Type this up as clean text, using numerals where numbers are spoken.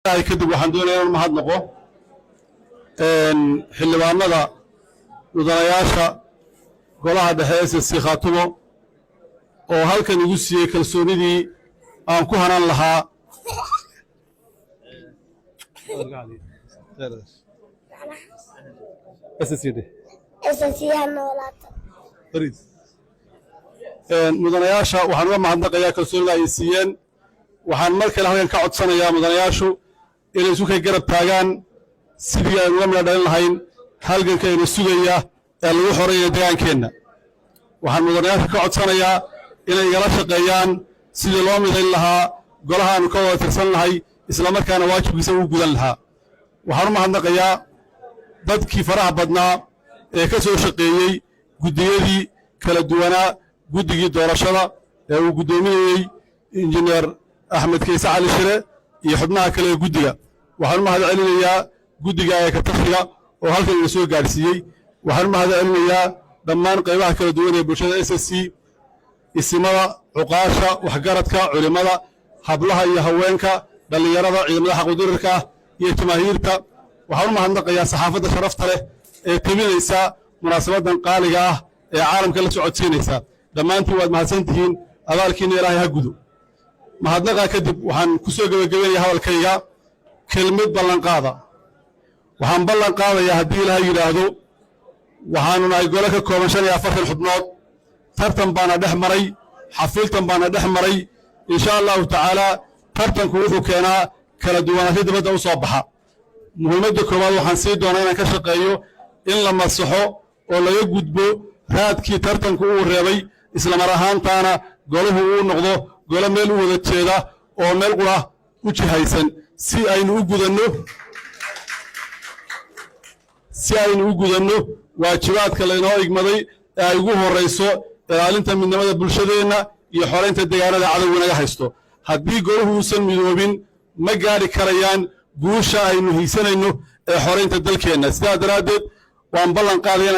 kadib waxaan doonayaa in mahad noqo xildhibaanada mudanayaasha golaha dhexe SSC Khaatumo oo halkan igu siiyay kalsoonidii aan ku hanan lahaa mudanayaasha waxaan uga mahadnaqayaa kalsoonida ay siiyeen waxaan mar kale halkan ka codsanayaa mudanayaashu inay isu ka garab taagaan sidii aan uga midho dhalin lahayn halganka ina sugaya ee lagu xoreeyo deegaankeenna waxaan mudanayaasha ka codsanayaa inay igala shaqeeyaan sidii loo midayn lahaa golaha aanu ka wada tirsan lahay isla markaana waajibkiisa uu gudan lahaa waxaan u mahadnaqayaa dadkii faraha badnaa ee ka soo shaqeeyey guddiyadii kala duwanaa guddigii doorashada ee uu guddoominayey injineer axmed kayse cali shire iyo xubnaha kale ee guddiga waxaan u mahad celinayaa guddiga ee katashiga oo halkan ina soo gaarsiiyey waxaan u mahad celinayaa dhammaan qaybaha kala duwan ee bulshada SSC isimada cuqaasha waxgaradka culimada hablaha iyo haweenka dhallinyarada ciidamada xaquudirirka ah iyo jamaahiirta waxaan u mahadnaqayaa saxaafadda sharafta leh ee tabinaysa munaasabadan qaaliga ah ee caalamka la socodsiinaysa dhammaantiin waad mahadsantihiin abaalkiina ilaahay ha gudo mahadnaqa kadib waxaan ku soo gabagabaynayaa hadalkayga kelmad ballanqaada waxaan ballan qaadayaa haddii ilaahay yidhaahdo waxaanu nahay gole ka kooban 45 xubnood tartan baana dhex maray xafiiltan baana dhex maray insha allahu tacaala tartanku wuxuu keenaa kala duwanaansho dibadda u soo baxa muhiimadda koowaad waxaan sii doonaa inaan ka shaqeeyo in la masaxo oo laga gudbo raadkii tartanku uu reebay isla mar ahaantaana golahu uu noqdo gole meel u wada jeeda oo meel qura u jihaysan si aynu u gudanno waajibaadka laynoo igmaday ee ay ugu horrayso ilaalinta midnimada bulshadeenna iyo xoraynta deegaanada cadowga naga haysto haddii golahu uusan midoobin ma gaari karayaan guusha aynu hiisanayno ee xoraynta dalkeenna sidaa daraaddeed waan ballan qaadaya